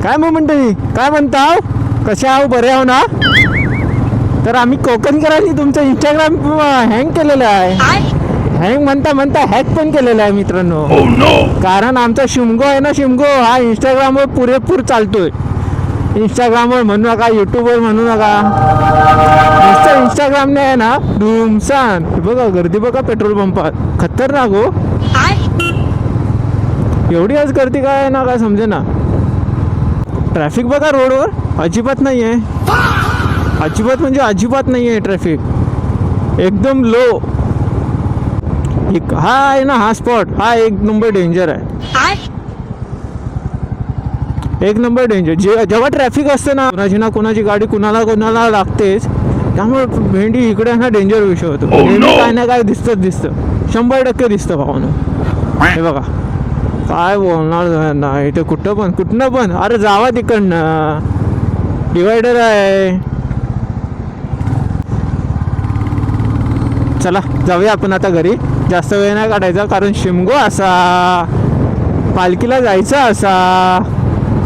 काय मग मंडळी, काय म्हणताव, कसे आहो, बरे आहो ना? तर आम्ही कोकणकरांनी तुमचं इंस्टाग्राम हँग केलेलं आहे. हँग म्हणता म्हणता हॅक पण केलेलं आहे मित्रांनो. कारण आमचा शिमगो आहे ना, शिमगो हा इंस्टाग्रामवर पुरेपूर चालतोय. इंस्टाग्रामवर म्हणू नका, यूट्यूबवर म्हणू नका, नुसतं इंस्टाग्रामने आहे ना धुमसान. बघा गर्दी बघा पेट्रोल पंपात, खतरनाक हो. एवढी आज गर्दी काय ना, काय समजे ना. ट्रॅफिक बघा रोडवर अजिबात नाही आहे, अजिबात म्हणजे अजिबात नाही आहे ट्रॅफिक, एकदम लो. हा आहे ना, हा स्पॉट हा एक नंबर डेंजर आहे, एक नंबर डेंजर. जेव्हा ट्रॅफिक असतं ना, कोणाची ना कोणाची गाडी कुणाला कोणाला लागतेच, त्यामुळे भेंडी इकडे ना डेंजर विषय होतो. काय ना काय दिसतं 100% दिसतं भावानं. हे बघा काय बोलणार नाही, इथे कुठनं पण अरे जावा तिकडनं, डिवायडर आहे. चला जाऊया आपण आता घरी, जास्त वेळ नाही काढायचा, कारण शिमगो असा, पालखीला जायचं असा.